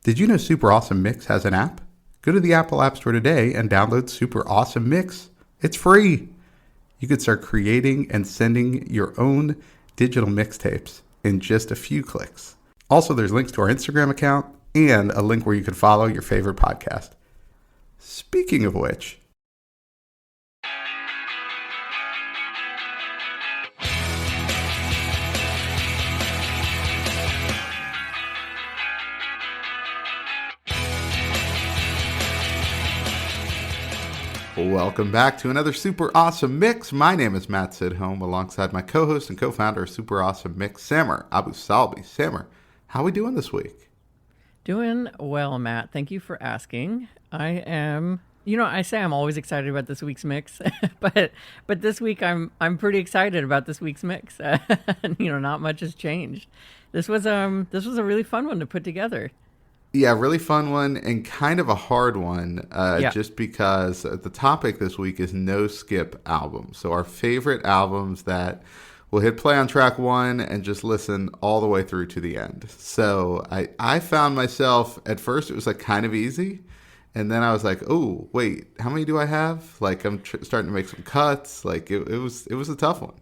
Did you know Super Awesome Mix has an app? Go to the Apple App Store today and download Super Awesome Mix. It's free. You could start creating and sending your own digital mixtapes in just a few clicks. Also, there's links to our Instagram account and a link where you can follow your favorite podcast. Speaking of which, welcome back to another Super Awesome Mix. My name is Matt Sidholm, alongside my co-host and co-founder of Super Awesome Mix, Samer Abu Salbi. Samer, how are we doing this week? Doing well, Matt. Thank you for asking. I am, I say I'm always excited about this week's mix, but this week I'm pretty excited about this week's mix. Not much has changed. This was a really fun one to put together. Yeah, really fun one and kind of a hard one, just because the topic this week is no skip albums. So our favorite albums that we'll hit play on track one and just listen all the way through to the end. So I found myself, at first it was like kind of easy. And then I was like, oh, wait, how many do I have? Like I'm starting to make some cuts. Like it was a tough one.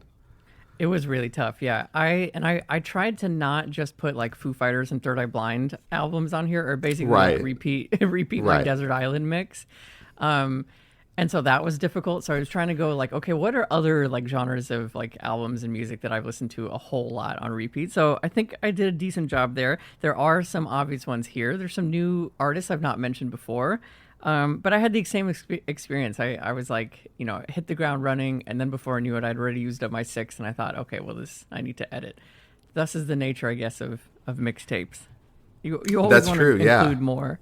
It was really tough, yeah. I tried to not just put like Foo Fighters and Third Eye Blind albums on here, or basically like repeat my Desert Island mix. And so that was difficult. So I was trying to go like, okay, what are other like genres of like albums and music that I've listened to a whole lot on repeat? So I think I did a decent job there. There are some obvious ones here. There's some new artists I've not mentioned before. But I had the same experience. I was like, hit the ground running, and then before I knew it, I'd already used up my 6, and I thought, okay, well, I need to edit. Thus is the nature, I guess, of mixtapes. You always want to include more.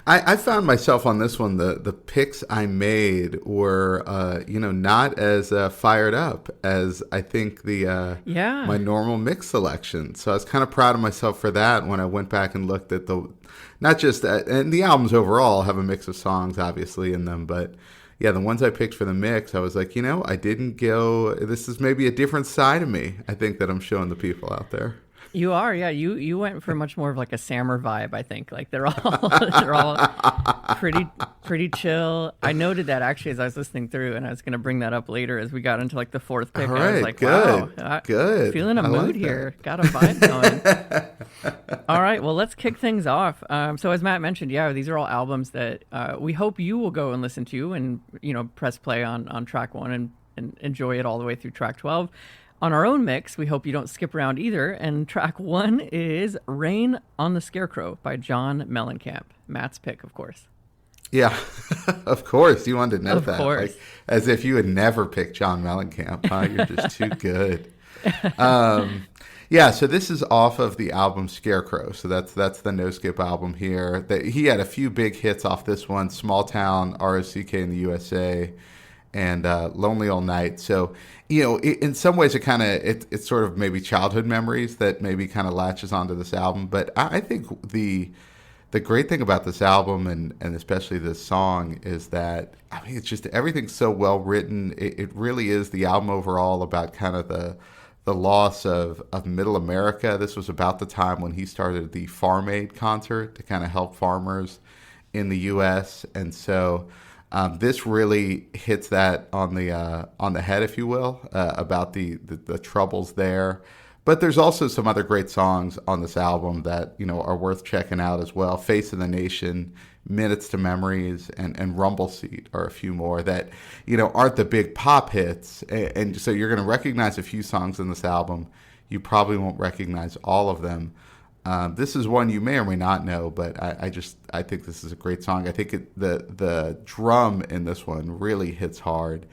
I found myself on this one, the picks I made were, not as fired up as I think my normal mix selection. So I was kind of proud of myself for that when I went back and looked at not just that, and the albums overall have a mix of songs obviously in them, but yeah, the ones I picked for the mix, I was like, I didn't go, this is maybe a different side of me, I think, that I'm showing the people out there. You are, yeah. You went for much more of like a Samer vibe, I think. Like they're all pretty chill. I noted that actually as I was listening through, and I was going to bring that up later as we got into like the fourth pick. All right, I was like, wow, good. Feeling a mood here. Got a vibe going. All right, well, let's kick things off. So as Matt mentioned, yeah, these are all albums that we hope you will go and listen to, and press play on track 1 and enjoy it all the way through track 12. On our own mix, we hope you don't skip around either, and track 1 is Rain on the Scarecrow by John Mellencamp. Matt's pick, of course. Yeah, of course. You wanted to know of that. Course. Like, as if you had never picked John Mellencamp. Huh? You're just too good. So this is off of the album Scarecrow. So that's the No Skip album here. He had a few big hits off this one, Small Town, ROCK in the USA, and Lonely All Night. So, in some ways it's sort of maybe childhood memories that maybe kind of latches onto this album. But I think the great thing about this album and especially this song is that, it's just everything's so well written. It really is the album overall about kind of the loss of middle America. This was about the time when he started the Farm Aid concert to kind of help farmers in the U.S. And so this really hits that on the head, if you will, about the troubles there. But there's also some other great songs on this album that are worth checking out as well. Face of the Nation, Minutes to Memories, and Rumble Seat are a few more that aren't the big pop hits. And so you're going to recognize a few songs in this album. You probably won't recognize all of them. This is one you may or may not know, but I think this is a great song. I think the drum in this one really hits hard,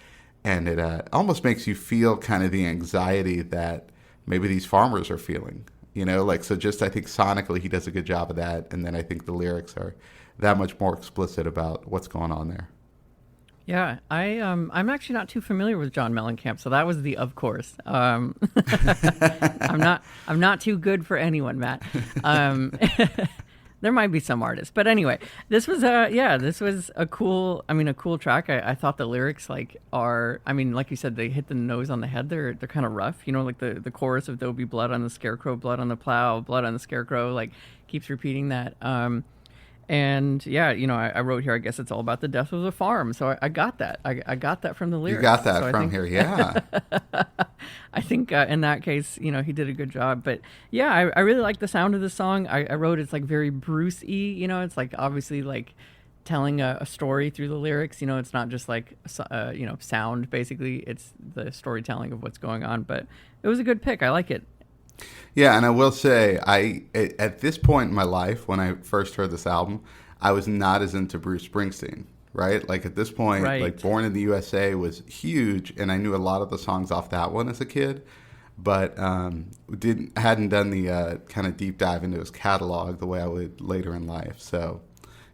and it almost makes you feel kind of the anxiety that maybe these farmers are feeling. So just I think sonically he does a good job of that, and then I think the lyrics are that much more explicit about what's going on there. Yeah, I'm actually not too familiar with John Mellencamp, so that was the of course. I'm not too good for anyone, Matt. There might be some artists, but anyway, this was a cool track. I thought the lyrics like you said, they hit the nose on the head. They're kind of rough, like the chorus of "There'll be blood on the scarecrow, blood on the plow, blood on the scarecrow," like keeps repeating that. And yeah, I wrote here, I guess it's all about the death of the farm. So I got that. I got that from the You lyrics. got that So from here, yeah. I think in that case, he did a good job. But yeah, I really like the sound of the song. I wrote it's like very Bruce-y, it's like obviously like telling a story through the lyrics. It's not just like, sound basically. It's the storytelling of what's going on. But it was a good pick. I like it. Yeah, and I will say, at this point in my life, when I first heard this album, I was not as into Bruce Springsteen, right? Like at this point, Right. like Born in the USA was huge, and I knew a lot of the songs off that one as a kid, but hadn't done the kind of deep dive into his catalog the way I would later in life. So,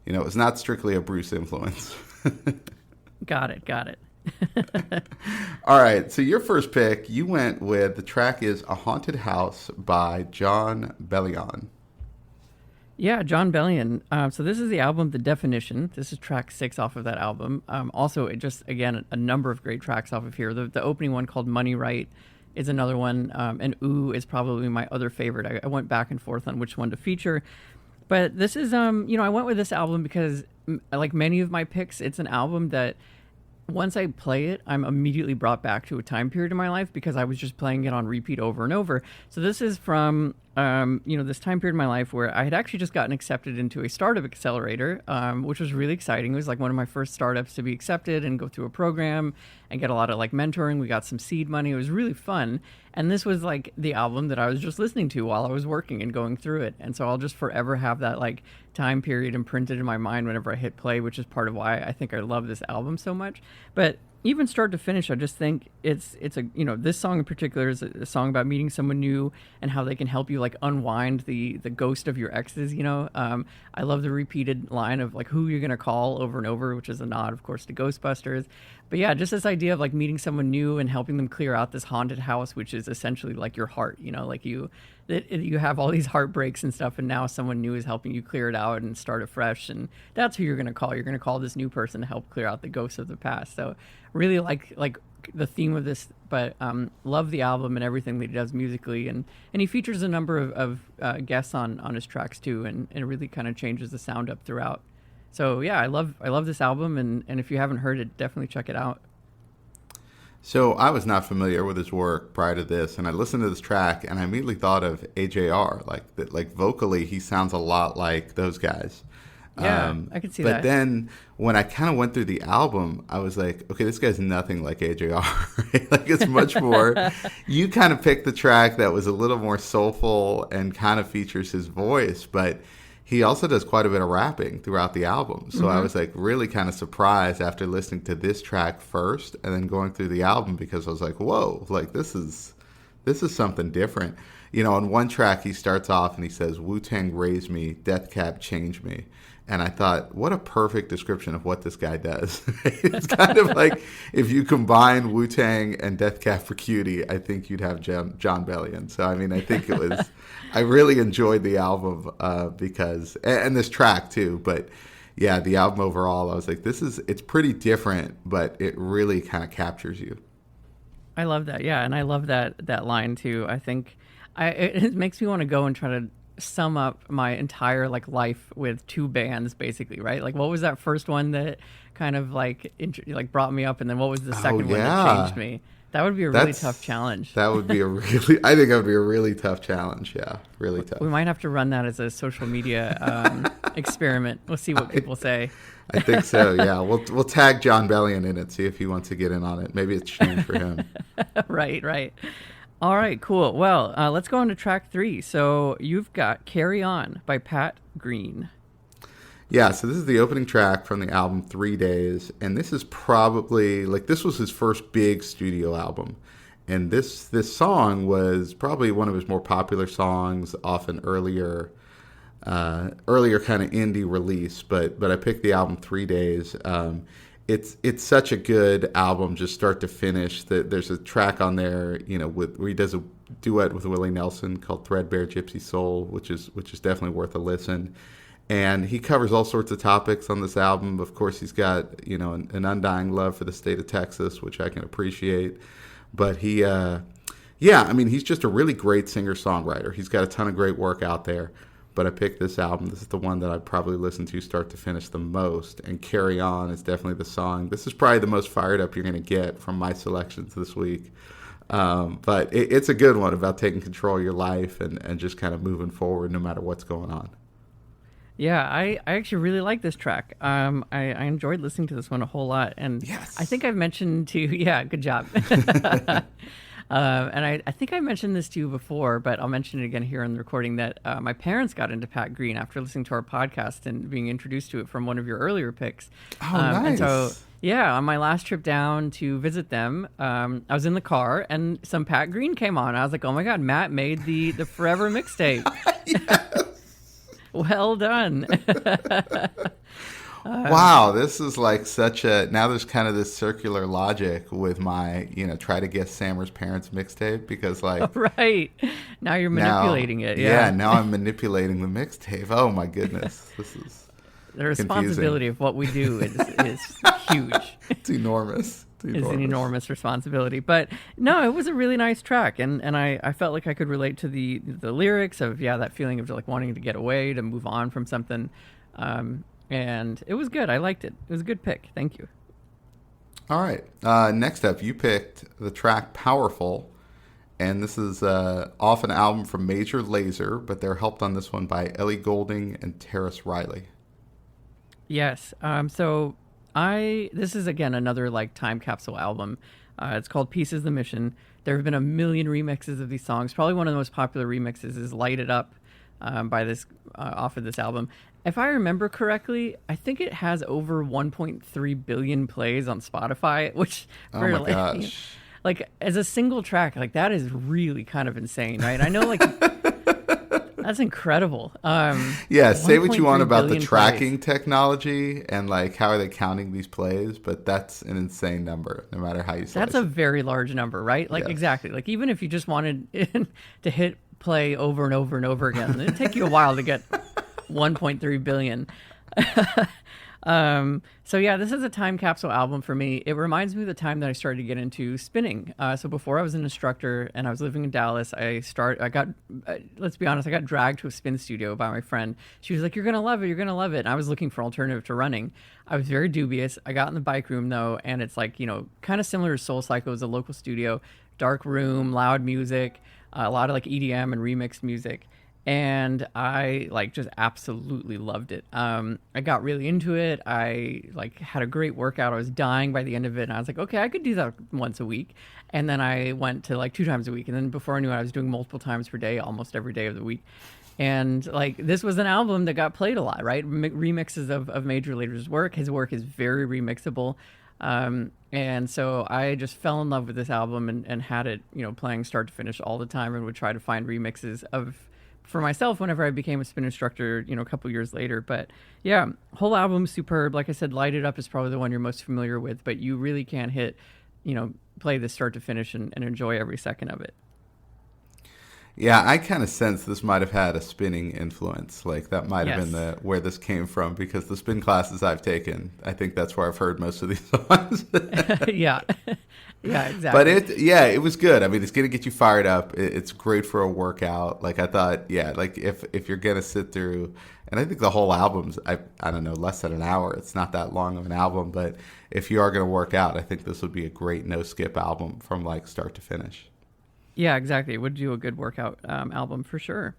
it was not strictly a Bruce influence. Got it. All right, so your first pick, you went with, the track is A Haunted House by Jon Bellion. Yeah, Jon Bellion. So this is the album, The Definition. This is track 6 off of that album. Also, it just, again, a number of great tracks off of here. The opening one called Money Right is another one, and Ooh is probably my other favorite. I went back and forth on which one to feature. But this is, I went with this album because, like many of my picks, it's an album that once I play it, I'm immediately brought back to a time period in my life because I was just playing it on repeat over and over. So this is from, this time period in my life where I had actually just gotten accepted into a startup accelerator, which was really exciting. It was like one of my first startups to be accepted and go through a program and get a lot of like mentoring. We got some seed money. It was really fun. And this was like the album that I was just listening to while I was working and going through it. And so I'll just forever have that like time period imprinted in my mind whenever I hit play, which is part of why I think I love this album so much. But even start to finish, I just think it's a, this song in particular is a song about meeting someone new and how they can help you like unwind the ghost of your exes. I love the repeated line of like who you're gonna call over and over, which is a nod, of course, to Ghostbusters. But yeah, just this idea of like meeting someone new and helping them clear out this haunted house, which is essentially like your heart. Like you have all these heartbreaks and stuff, and now someone new is helping you clear it out and start afresh. And that's who you're gonna call. You're gonna call this new person to help clear out the ghosts of the past. So really like the theme of this, but love the album and everything that he does musically, and he features a number of guests on his tracks too, and it really kind of changes the sound up throughout. So yeah, I love this album, and if you haven't heard it, definitely check it out. So I was not familiar with his work prior to this, and I listened to this track, and I immediately thought of AJR. Like that, like vocally, he sounds a lot like those guys. Yeah, I could see that. But then when I kind of went through the album, I was like, okay, this guy's nothing like AJR. Right? Like it's much more. You kind of picked the track that was a little more soulful and kind of features his voice, but he also does quite a bit of rapping throughout the album. So I was like really kind of surprised after listening to this track first and then going through the album, because I was like, whoa, like this is something different. On one track he starts off and he says, Wu-Tang raised me, Death Cab changed me. And I thought, what a perfect description of what this guy does. It's kind of like if you combine Wu-Tang and Death Cab for Cutie, I think you'd have Jon Bellion. So, I mean, I think it was, I really enjoyed the album because, and this track too, but yeah, the album overall, I was like, it's pretty different, but it really kind of captures you. I love that. Yeah. And I love that line too. I think it makes me want to go and try to sum up my entire like life with two bands basically, right? Like what was that first one that kind of like brought me up, and then what was the second one that changed me? That would be a really tough challenge. I think that would be a really tough challenge. Yeah, really tough. We might have to run that as a social media experiment. We'll see what people say. I think so. Yeah, we'll tag Jon Bellion in it, see if he wants to get in on it. Maybe it's changed for him. Right. All right, cool. Well, let's go on to track 3. So you've got Carry On by Pat Green. Yeah, so this is the opening track from the album 3 Days, and this is probably, this was his first big studio album. And this song was probably one of his more popular songs off an earlier kind of indie release, but I picked the album 3 Days. It's such a good album, just start to finish. There's a track on there, where he does a duet with Willie Nelson called "Threadbare Gypsy Soul," which is definitely worth a listen. And he covers all sorts of topics on this album. Of course, he's got an undying love for the state of Texas, which I can appreciate. But he's just a really great singer-songwriter. He's got a ton of great work out there. but I picked this album. This is the one that I probably listen to start to finish the most, and Carry On is definitely the song. This is probably the most fired up you're going to get from my selections this week. But it's a good one about taking control of your life and just kind of moving forward no matter what's going on. Yeah, I actually really like this track. I enjoyed listening to this one a whole lot. And Yes. I think I've mentioned to you, yeah, good job. And I think I mentioned this to you before, but I'll mention it again here in the recording that my parents got into Pat Green after listening to our podcast and being introduced to it from one of your earlier picks. Oh, nice. And so, yeah, on my last trip down to visit them, I was in the car and some Pat Green came on. I was like, oh my God, Matt made the Forever mixtape. Well done. Wow, this is like such a, now there's kind of this circular logic with my, try to guess Sammer's parents mixtape, because like, right. Now you're manipulating it. Yeah, now I'm manipulating the mixtape. Oh my goodness. This is the responsibility confusing. Of what we do is huge. It's enormous. It's an enormous responsibility. But no, it was a really nice track, and I felt like I could relate to the lyrics of that feeling of like wanting to get away, to move on from something. And it was good. I liked it. It was a good pick. Thank you. All right. Next up, you picked the track Powerful. And this is off an album from Major Lazer, but they're helped on this one by Ellie Goulding and Terrace Riley. Yes. So this is, again, another like time capsule album. It's called Peace is the Mission. There have been a million remixes of these songs. Probably one of the most popular remixes is Light It Up by this off of this album. If I remember correctly, I think it has over 1.3 billion plays on Spotify, which Oh my gosh. Like as a single track, like that is really kind of insane, right? I know, like that's incredible. Yeah, say what you want about the billion tracking plays. technology and like how are they counting these plays, but that's an insane number, no matter how you slice That's a very large number, right? Like Yes. exactly. Like even if you just wanted to hit play over and over and over again, it'd take you a while to get 1.3 billion. So yeah, this is a time capsule album for me. It reminds me of the time that I started to get into spinning. So before I was an instructor and I was living in Dallas, let's be honest, I got dragged to a spin studio by my friend. She was like, "You're gonna love it. You're gonna love it." And I was looking for an alternative to running. I was very dubious. I got in the bike room though, and it's like, kind of similar to Soul Cycle. It was a local studio, dark room, loud music, a lot of like EDM and remixed music. And I like just absolutely loved it. I got really into it. I like had a great workout. I was dying by the end of it. And I was like, okay, I could do that once a week. And then I went to like 2 times a week. And then before I knew it, I was doing multiple times per day, almost every day of the week. And like this was an album that got played a lot, right? Remixes of Major Lazer's work. His work is very remixable. And so I just fell in love with this album and had it, playing start to finish all the time, and would try to find remixes for myself whenever I became a spin instructor, a couple years later. But yeah, whole album superb. Like I said, Light It Up is probably the one you're most familiar with, but you really can play this start to finish and enjoy every second of it. Yeah, I kind of sense this might have had a spinning influence. Like that might have been where this came from, because the spin classes I've taken, I think that's where I've heard most of these songs. Yeah. Yeah, exactly. But it was good. I mean, it's going to get you fired up. It's great for a workout. Like I thought, like if you're going to sit through, and I think the whole album's, I don't know, less than an hour. It's not that long of an album, but if you are going to work out, I think this would be a great no-skip album from like start to finish. Yeah, exactly. It would do a good workout album for sure.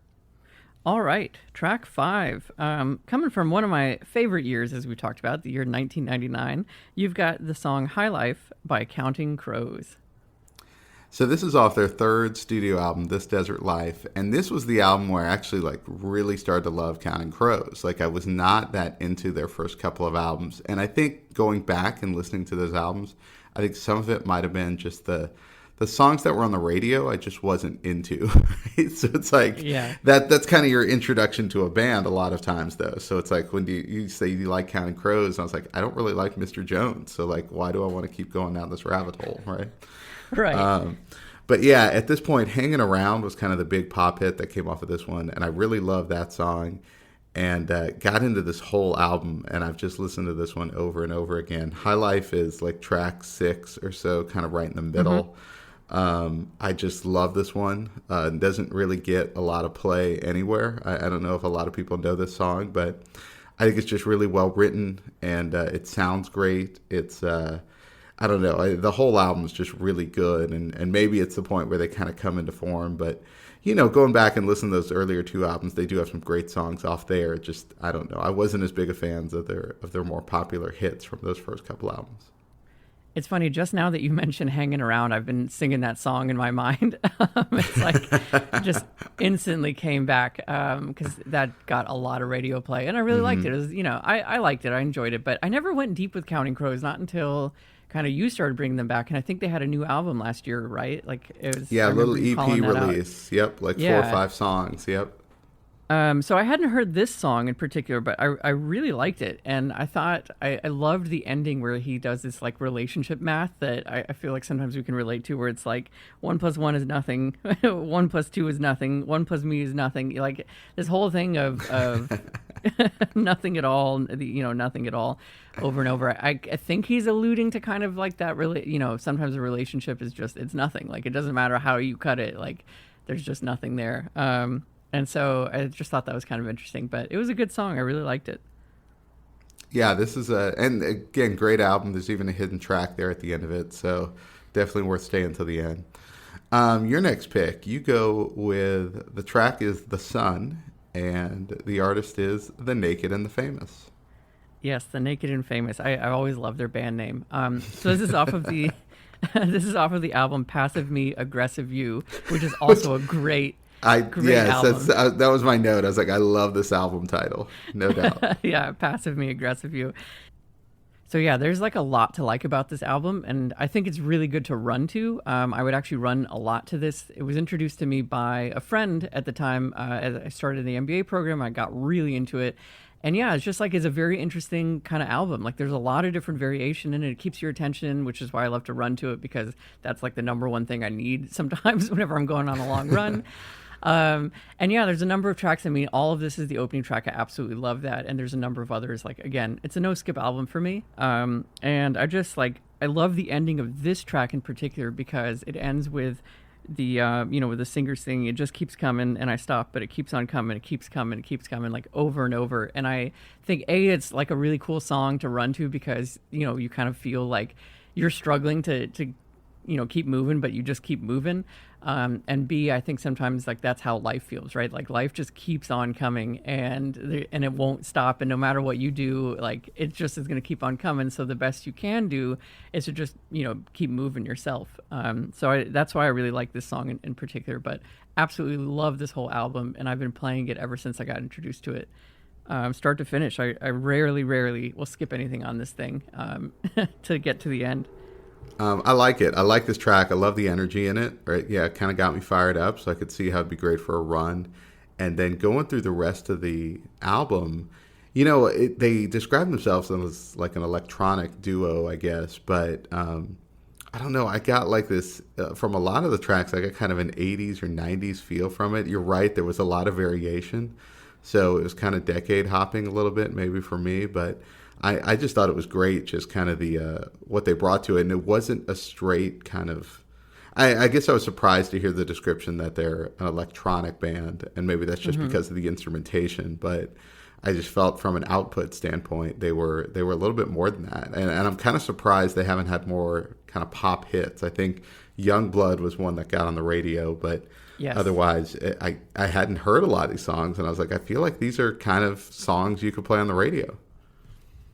All right, track 5. Coming from one of my favorite years, as we talked about, the year 1999, you've got the song High Life by Counting Crows. So this is off their 3rd studio album, This Desert Life, and this was the album where I actually like really started to love Counting Crows. Like I was not that into their first couple of albums, and I think going back and listening to those albums, I think some of it might have been just the songs that were on the radio I just wasn't into, right? So it's like that's kind of your introduction to a band a lot of times, though. So it's like when you say you like Counting Crows, and I was like, I don't really like Mr. Jones, so like why do I want to keep going down this rabbit hole, right? Right. But yeah, at this point, Hanging Around was kind of the big pop hit that came off of this one, and I really loved that song, and got into this whole album, and I've just listened to this one over and over again. High Life is like track 6 or so, kind of right in the middle. I just love this one. It doesn't really get a lot of play anywhere. I don't know if a lot of people know this song, but I think it's just really well written, and it sounds great. It's I don't know. The whole album is just really good, and maybe it's the point where they kind of come into form. But going back and listening to those earlier two albums, they do have some great songs off there. Just I don't know. I wasn't as big a fan of their more popular hits from those first couple albums. It's funny, just now that you mentioned Hanging Around, I've been singing that song in my mind. It's like just instantly came back because that got a lot of radio play, and I really liked it. It was, I liked it. I enjoyed it, but I never went deep with Counting Crows, not until kind of you started bringing them back. And I think they had a new album last year, right? Like it was a little EP release. Yep, like 4 or 5 songs. Yep. So I hadn't heard this song in particular, but I really liked it. And I thought I loved the ending where he does this like relationship math that I feel like sometimes we can relate to, where it's like 1 + 1 is nothing, 1 + 2 is nothing, 1 + me is nothing. Like this whole thing of nothing at all, nothing at all over and over. I think he's alluding to kind of like that really, sometimes a relationship is just, it's nothing. Like it doesn't matter how you cut it. Like there's just nothing there. And so I just thought that was kind of interesting, but it was a good song. I really liked it. Yeah, this is and again, great album. There's even a hidden track there at the end of it, so definitely worth staying till the end. Your next pick, you go with, the track is The Sun, and the artist is The Naked and the Famous. Yes, The Naked and Famous. I always love their band name. So this is off of the this is off of the album Passive Me, Aggressive You, which is also a great album. That was my note. I was like, I love this album title, no doubt. Yeah, Passive Me, Aggressive You. So yeah, there's like a lot to like about this album, and I think it's really good to run to. I would actually run a lot to this. It was introduced to me by a friend at the time. As I started the MBA program, I got really into it. And yeah, it's a very interesting kind of album. Like there's a lot of different variation in it. It keeps your attention, which is why I love to run to it, because that's like the number one thing I need sometimes whenever I'm going on a long run. And yeah, there's a number of tracks. I mean, all of this is the opening track. I absolutely love that. And there's a number of others. Like, again, it's a no skip album for me. And I just I love the ending of this track in particular, because it ends with the, with the singer singing, it just keeps coming, and I stop, but it keeps on coming. It keeps coming. It keeps coming, like over and over. And I think it's like a really cool song to run to, because, you kind of feel like you're struggling to keep moving, but you just keep moving. And B, I think sometimes like that's how life feels, right? Like life just keeps on coming, and it won't stop. And no matter what you do, like it just is going to keep on coming. So the best you can do is to just, keep moving yourself. That's why I really like this song in particular, but absolutely love this whole album. And I've been playing it ever since I got introduced to it. Start to finish. I rarely will skip anything on this thing, to get to the end. I like it. I like this track. I love the energy in it. Right? Yeah, it kind of got me fired up, so I could see how it'd be great for a run. And then going through the rest of the album, they describe themselves as like an electronic duo, I guess. But I don't know. I got like this from a lot of the tracks. I got kind of an 80s or 90s feel from it. You're right. There was a lot of variation. So it was kind of decade hopping a little bit, maybe for me. But I just thought it was great, just kind of the what they brought to it. And it wasn't a straight kind of... I guess I was surprised to hear the description that they're an electronic band, and maybe that's just because of the instrumentation. But I just felt from an output standpoint, they were a little bit more than that. And I'm kind of surprised they haven't had more kind of pop hits. I think Youngblood was one that got on the radio, but yes. Otherwise, I hadn't heard a lot of these songs, and I was like, I feel like these are kind of songs you could play on the radio.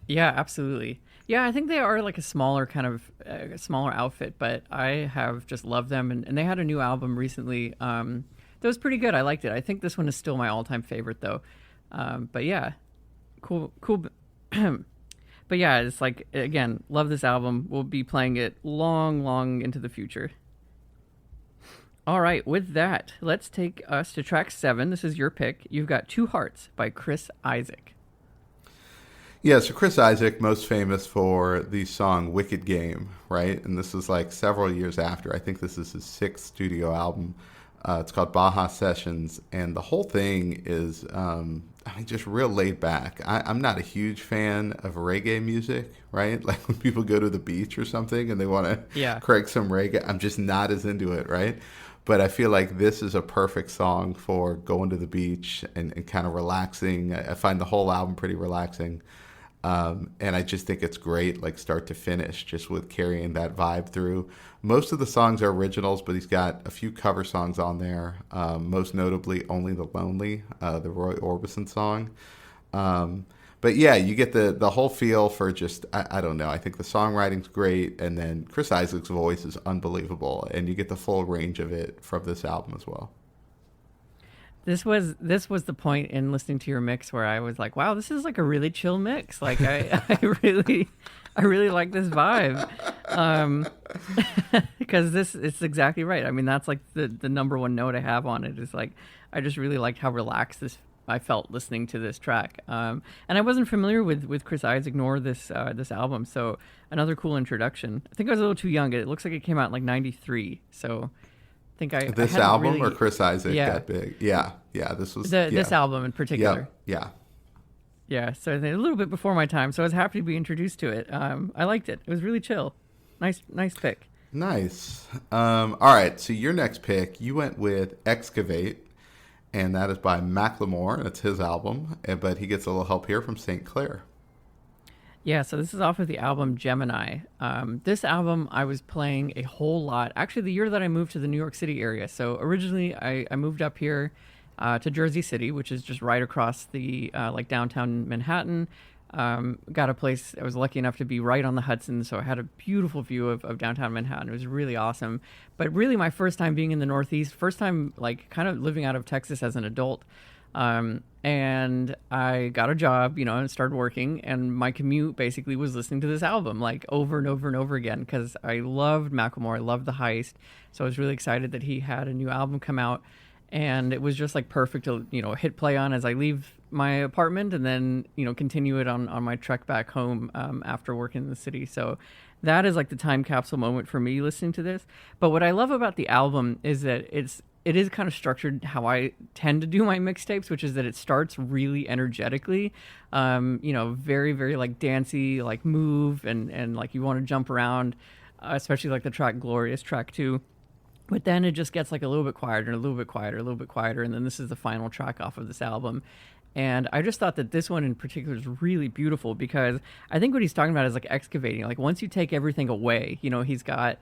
Yeah, absolutely. Yeah, I think they are like a smaller kind of smaller outfit, but I have just loved them. And they had a new album recently that was pretty good. I liked it. I think this one is still my all-time favorite, though. But yeah, cool. But yeah, it's like, again, love this album. We'll be playing it long into the future. All right, with that, let's take us to track 7. This is your pick. You've got Two Hearts by Chris Isaak. Yeah, so Chris Isaak, most famous for the song Wicked Game, right? And this is like several years after. I think this is his 6th studio album. It's called Baja Sessions, and the whole thing is, I mean, just real laid back. I'm not a huge fan of reggae music, right? Like when people go to the beach or something and they want to crank some reggae, I'm just not as into it, right? But I feel like this is a perfect song for going to the beach and kind of relaxing. I find the whole album pretty relaxing. And I just think it's great, like start to finish, just with carrying that vibe through. Most of the songs are originals, but he's got a few cover songs on there. Most notably, "Only the Lonely," the Roy Orbison song. But yeah, you get the whole feel for just, I don't know. I think the songwriting's great, and then Chris Isaak's voice is unbelievable, and you get the full range of it from this album as well. This was the point in listening to your mix where I was like, wow, this is like a really chill mix. Like I really like this vibe. Because it's exactly right. I mean, that's like the number one note I have on it is like, I just really liked how relaxed I felt listening to this track. And I wasn't familiar with Chris Isaak nor this album. So another cool introduction. I think I was a little too young. It looks like it came out in like 93. So think this album really, or Chris Isaak got big. Yeah. This was this album in particular. Yeah. So a little bit before my time. So I was happy to be introduced to it. I liked it. It was really chill. Nice pick. Nice. All right. So your next pick, you went with "Excavate," and that is by Macklemore. It's his album, but he gets a little help here from St. Clair. Yeah, so this is off of the album Gemini. This album I was playing a whole lot. Actually, the year that I moved to the New York City area. So originally I moved up here to Jersey City, which is just right across the like downtown Manhattan. Got a place. I was lucky enough to be right on the Hudson, so I had a beautiful view of downtown Manhattan. It was really awesome. But really my first time being in the Northeast, first time like kind of living out of Texas as an adult. And I got a job, and started working, and my commute basically was listening to this album like over and over and over again because I loved Macklemore, I loved The Heist, so I was really excited that he had a new album come out, and it was just like perfect to hit play on as I leave my apartment and then continue it on my trek back home after working in the city. So that is like the time capsule moment for me listening to this. But what I love about the album is that it is kind of structured how I tend to do my mixtapes, which is that it starts really energetically, very, very like dancey, like move and like you want to jump around, especially like the track Glorious, track 2. But then it just gets like a little bit quieter and a little bit quieter, a little bit quieter. And then this is the final track off of this album. And I just thought that this one in particular is really beautiful because I think what he's talking about is like excavating. Like once you take everything away, he's got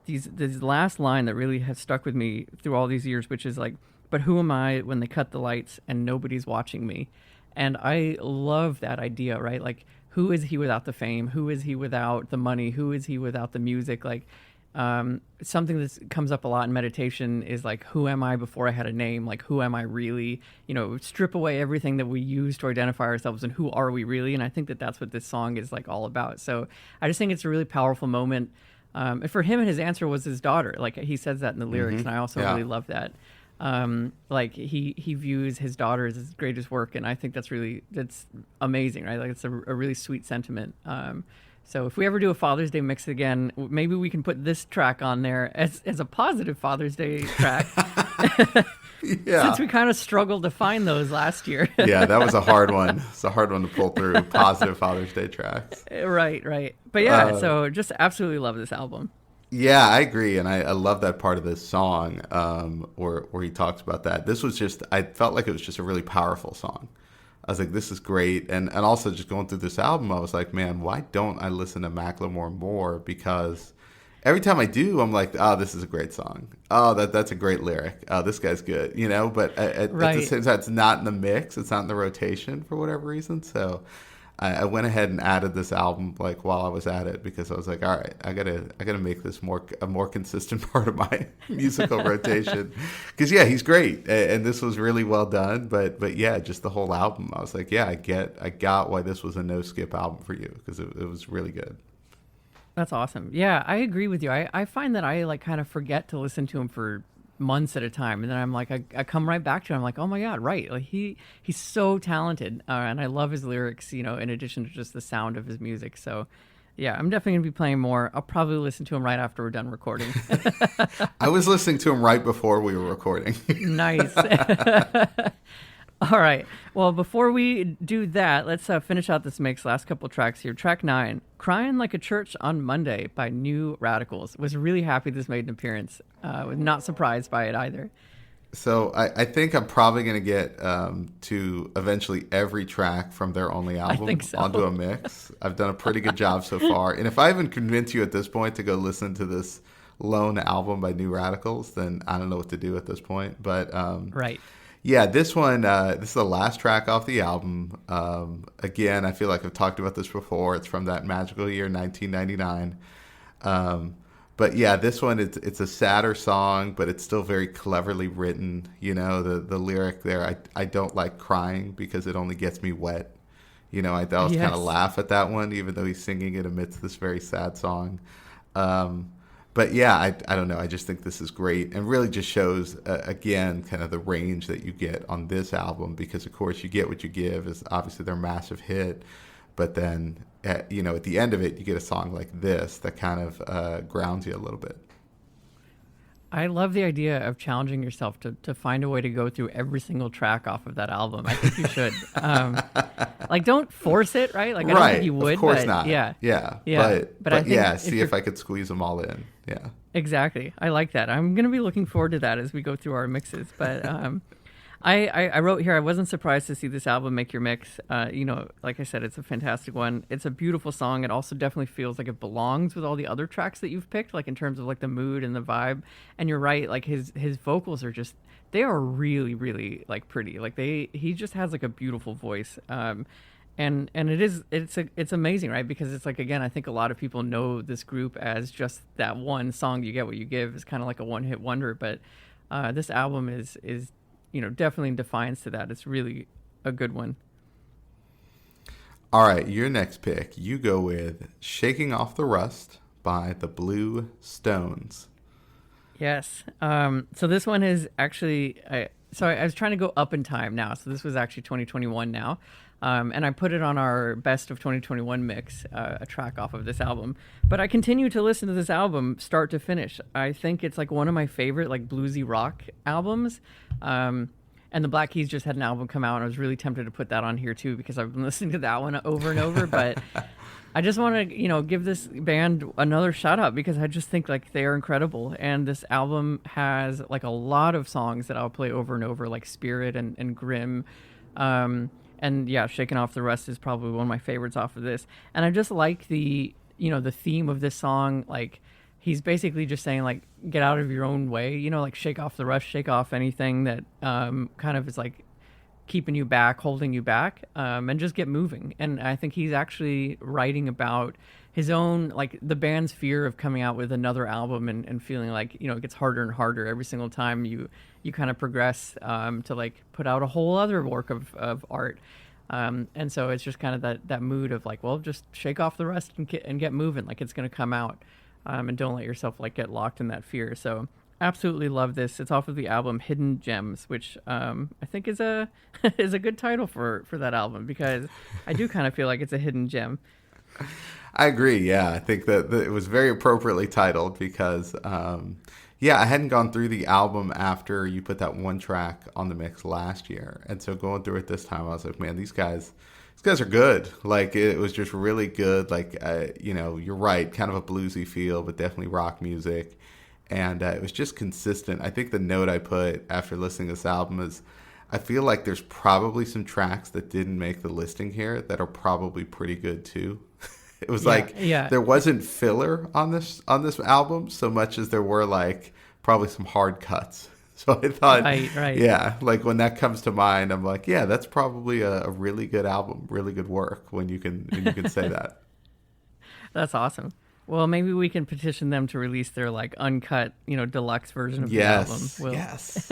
this last line that really has stuck with me through all these years, which is like, but who am I when they cut the lights and nobody's watching me? And I love that idea, right? Like, who is he without the fame? Who is he without the money? Who is he without the music? Like, something that comes up a lot in meditation is like, who am I before I had a name? Like, who am I really? Strip away everything that we use to identify ourselves and who are we really? And I think that that's what this song is like all about. So I just think it's a really powerful moment. And for him, his answer was his daughter. Like he says that in the lyrics, and I also really love that. Like he views his daughter as his greatest work, and I think that's amazing, right? Like it's a really sweet sentiment. So if we ever do a Father's Day mix again, maybe we can put this track on there as a positive Father's Day track. Yeah. Since we kind of struggled to find those last year. Yeah, that was a hard one. It's a hard one to pull through, positive Father's Day tracks. Right. But yeah, so just absolutely love this album. Yeah, I agree. And I love that part of this song where he talks about that. This was just, I felt like it was just a really powerful song. I was like, this is great. And also just going through this album, I was like, man, why don't I listen to Macklemore more? Because every time I do, I'm like, oh, this is a great song. Oh, that's a great lyric. Oh, this guy's good, But at the same time, it's not in the mix. It's not in the rotation for whatever reason. So I went ahead and added this album like while I was at it because I was like, all right, I gotta make this a more consistent part of my musical rotation. Because yeah, he's great, and this was really well done. But yeah, just the whole album, I was like, yeah, I got why this was a no skip album for you because it was really good. That's awesome. Yeah, I agree with you. I find that I like kind of forget to listen to him for months at a time, and then I'm like, I come right back to him. I'm like, oh my god, right? Like he's so talented, and I love his lyrics. In addition to just the sound of his music. So, yeah, I'm definitely gonna be playing more. I'll probably listen to him right after we're done recording. I was listening to him right before we were recording. Nice. All right. Well, before we do that, let's finish out this mix. Last couple tracks here. Track 9, "Crying Like a Church on Monday" by New Radicals. Was really happy this made an appearance. Was not surprised by it either. So I think I'm probably going to get to eventually every track from their only I album think so. onto a mix. I've done a pretty good job so far. And if I even convince you at this point to go listen to this lone album by New Radicals, then I don't know what to do at this point. But Right. yeah, this one, this is the last track off the album. Again, I feel like I've talked about this before. It's from that magical year, 1999. But yeah, this one, it's a sadder song, but it's still very cleverly written. You know, the lyric there, I don't like crying because it only gets me wet. You know, I always kind Yes. of laugh at that one, even though he's singing it amidst this very sad song. But yeah, I don't know. I just think this is great and really just shows, again, kind of the range that you get on this album because, of course, You Get What You Give is obviously their massive hit. But then, at the end of it, you get a song like this that kind of grounds you a little bit. I love the idea of challenging yourself to find a way to go through every single track off of that album. I think you should. Like, don't force it, right? Like, I don't think you would. Of course but not. Yeah. Yeah. But I think yeah, see if I could squeeze them all in. Yeah. Exactly. I like that. I'm going to be looking forward to that as we go through our mixes. But I wrote here, I wasn't surprised to see this album make your mix. Like I said, it's a fantastic one. It's a beautiful song. It also definitely feels like it belongs with all the other tracks that you've picked, like in terms of like the mood and the vibe. And you're right, like his vocals are just, they are really, really like pretty. Like he just has like a beautiful voice. And it's amazing, right? Because it's like, again, I think a lot of people know this group as just that one song, You Get What You Give, is kind of like a one hit wonder. But this album is definitely in defiance to that. It's really a good one. All right, your next pick, you go with Shaking Off the Rust by the Blue Stones. Yes. So this one is actually, I was trying to go up in time now. So this was actually 2021 now. And I put it on our best of 2021 mix, a track off of this album. But I continue to listen to this album start to finish. I think it's like one of my favorite like bluesy rock albums. And the Black Keys just had an album come out, and I was really tempted to put that on here too because I've been listening to that one over and over. But I just want to, give this band another shout out because I just think like they are incredible. And this album has like a lot of songs that I'll play over and over, like Spirit and Grim. And yeah, Shaking Off the Rust is probably one of my favorites off of this. And I just like the theme of this song. Like, he's basically just saying, like, get out of your own way, like shake off the rust, shake off anything that kind of is like keeping you back, holding you back, and just get moving. And I think he's actually writing about his own, like the band's fear of coming out with another album and feeling like, it gets harder and harder every single time you kind of progress to like put out a whole other work of art. And so it's just kind of that mood of like, well, just shake off the rust and get moving. Like it's going to come out, and don't let yourself like get locked in that fear. So absolutely love this. It's off of the album Hidden Gems, which I think is a is a good title for that album because I do kind of feel like it's a hidden gem. I agree. Yeah, I think that it was very appropriately titled because, I hadn't gone through the album after you put that one track on the mix last year, and so going through it this time, I was like, man, these guys are good. Like it was just really good. Like you're right, kind of a bluesy feel, but definitely rock music, and it was just consistent. I think the note I put after listening to this album is, I feel like there's probably some tracks that didn't make the listing here that are probably pretty good too. It was there wasn't filler on this album so much as there were like probably some hard cuts. So I thought, right. Yeah, like when that comes to mind, I'm like, yeah, that's probably a really good album, really good work when you can say that. That's awesome. Well, maybe we can petition them to release their like uncut, deluxe version of the album. Yes.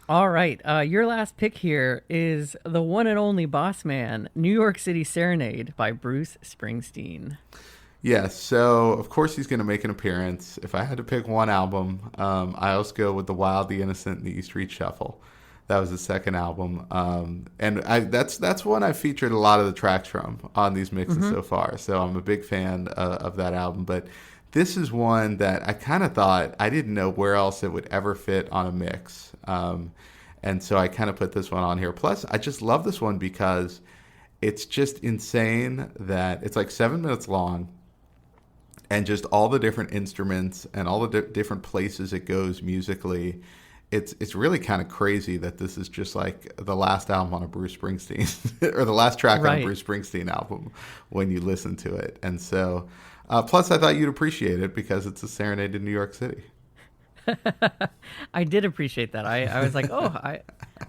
All right. Your last pick here is the one and only Boss Man, New York City Serenade by Bruce Springsteen. Yes. So, of course, he's going to make an appearance. If I had to pick one album, I also go with The Wild, the Innocent, and the E Street Shuffle. That was the second album. And that's one I featured a lot of the tracks from on these mixes so far. So I'm a big fan of that album. But this is one that I kind of thought I didn't know where else it would ever fit on a mix. And And so I kind of put this one on here. Plus, I just love this one because it's just insane that it's like 7 minutes long, and just all the different instruments and all the different places it goes musically. It's really kind of crazy that this is just like the last album on a Bruce Springsteen or the last track on a Bruce Springsteen album when you listen to it. And so, plus I thought you'd appreciate it because it's a serenade to New York City. I did appreciate that. I was like, oh,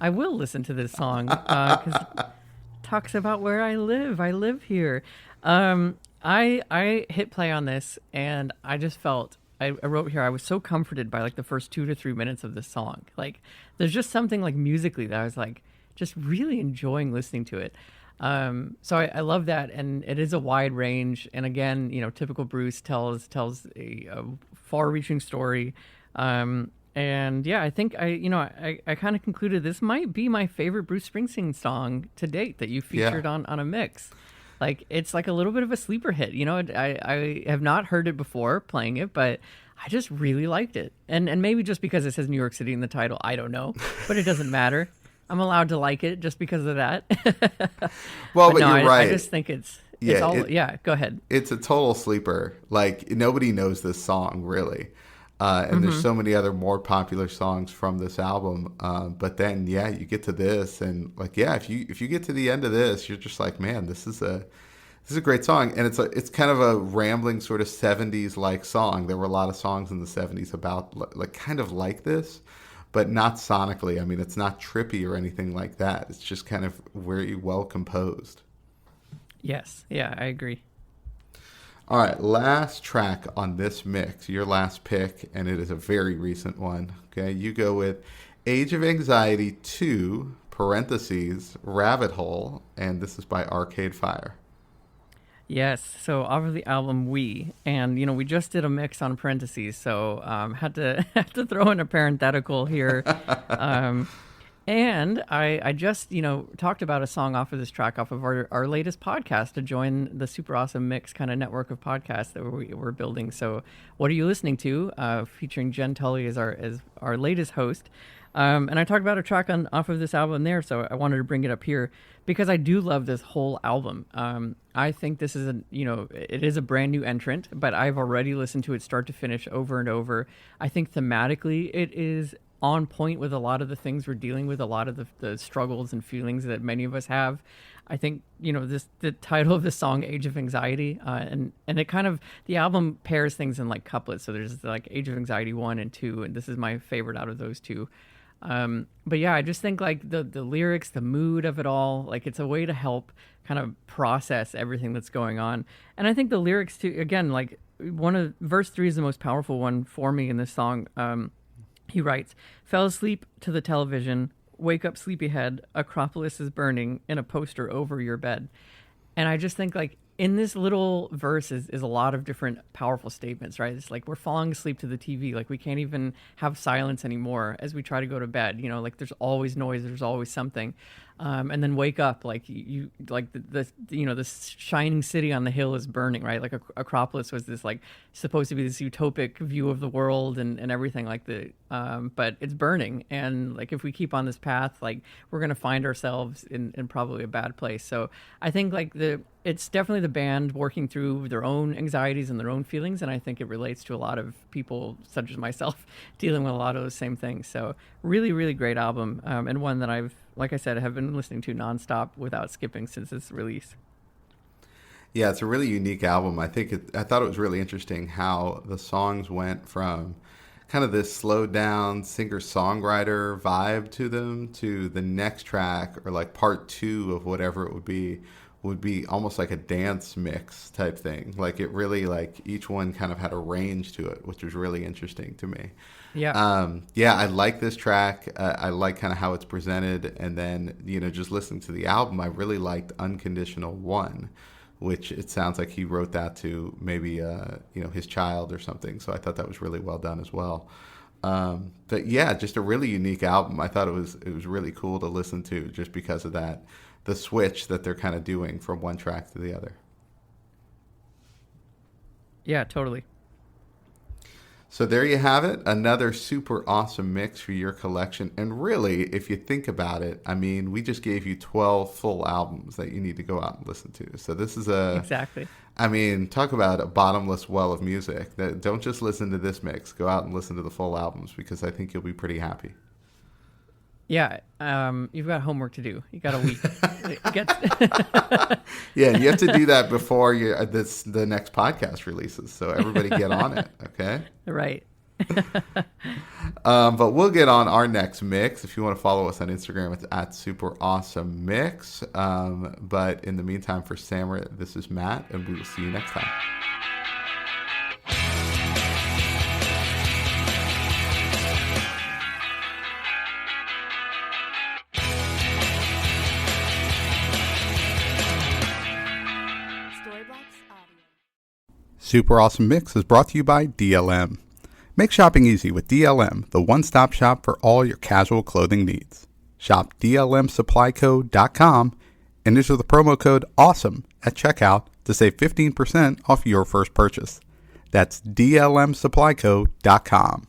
I will listen to this song because it talks about where I live. I live here. I hit play on this and I just felt, I wrote here, I was so comforted by like the first 2 to 3 minutes of this song. Like there's just something like musically that I was like just really enjoying listening to it. So I love that, and it is a wide range. And again, typical Bruce tells a far-reaching story. And yeah, I think I kind of concluded this might be my favorite Bruce Springsteen song to date that you featured on a mix. Like it's like a little bit of a sleeper hit. I have not heard it before playing it, but I just really liked it. And maybe just because it says New York City in the title, I don't know, but it doesn't matter. I'm allowed to like it just because of that. Well, but no, you're right. I just think it's go ahead. It's a total sleeper. Like nobody knows this song really. And there's so many other more popular songs from this album. But then, you get to this, and like, if you get to the end of this, you're just like, man, this is a great song. And it's kind of a rambling sort of 70s like song. There were a lot of songs in the 70s about like kind of like this, but not sonically. I mean, it's not trippy or anything like that. It's just kind of very well composed. Yes. Yeah, I agree. All right, last track on this mix, your last pick, and it is a very recent one. Okay, you go with Age of Anxiety 2, parentheses, Rabbit Hole, and this is by Arcade Fire. Yes, so off of the album We, and we just did a mix on parentheses, so had to throw in a parenthetical here. And I just, talked about a song off of this track off of our latest podcast to join the super awesome mix kind of network of podcasts that we're building. So What Are You Listening To? Featuring Jen Tully as our latest host. And I talked about a track off of this album there, so I wanted to bring it up here because I do love this whole album. I think this is it is a brand new entrant, but I've already listened to it start to finish over and over. I think thematically it is on point with a lot of the things we're dealing with, a lot of the struggles and feelings that many of us have. I think, the title of the song, Age of Anxiety, and it kind of, the album pairs things in like couplets. So there's like Age of Anxiety 1 and 2, and this is my favorite out of those two. But yeah, I just think like the lyrics, the mood of it all, like it's a way to help kind of process everything that's going on. And I think the lyrics too, again, like verse 3 is the most powerful one for me in this song. He writes, fell asleep to the television, wake up sleepyhead, Acropolis is burning in a poster over your bed. And I just think like in this little verse is a lot of different powerful statements, right? It's like we're falling asleep to the TV. Like we can't even have silence anymore as we try to go to bed. Like there's always noise. There's always something. And then wake up, like you like the shining city on the hill is burning, right? Like Acropolis was this like supposed to be this utopic view of the world and everything like but it's burning. And like if we keep on this path, like we're gonna find ourselves in probably a bad place. So I think like it's definitely the band working through their own anxieties and their own feelings, and I think it relates to a lot of people such as myself dealing with a lot of those same things. So really, really great album, and one that I've, like I said, have been listening to nonstop without skipping since its release. Yeah, it's a really unique album. I thought it was really interesting how the songs went from kind of this slowed down singer-songwriter vibe to them to the next track, or like part 2 of whatever it would be almost like a dance mix type thing. Like it really, like each one kind of had a range to it, which was really interesting to me. Yeah. I like this track. I like kind of how it's presented. And then, just listening to the album, I really liked Unconditional One, which it sounds like he wrote that to maybe, his child or something. So I thought that was really well done as well. But yeah, just a really unique album. I thought it was really cool to listen to just because of that, the switch that they're kind of doing from one track to the other. Yeah, totally. So there you have it, another super awesome mix for your collection. And really, if you think about it, I mean, we just gave you 12 full albums that you need to go out and listen to. So this is Exactly. I mean, talk about a bottomless well of music. Don't just listen to this mix. Go out and listen to the full albums, because I think you'll be pretty happy. Yeah, you've got homework to do. You got a week. Yeah, and you have to do that before the next podcast releases. So everybody get on it, okay? Right. But we'll get on our next mix. If you want to follow us on Instagram, it's @SuperAwesomeMix. But in the meantime, for Samara, this is Matt, and we will see you next time. Super Awesome Mix is brought to you by DLM. Make shopping easy with DLM, the one-stop shop for all your casual clothing needs. Shop DLMSupplyCo.com and enter the promo code AWESOME at checkout to save 15% off your first purchase. That's DLMSupplyCo.com.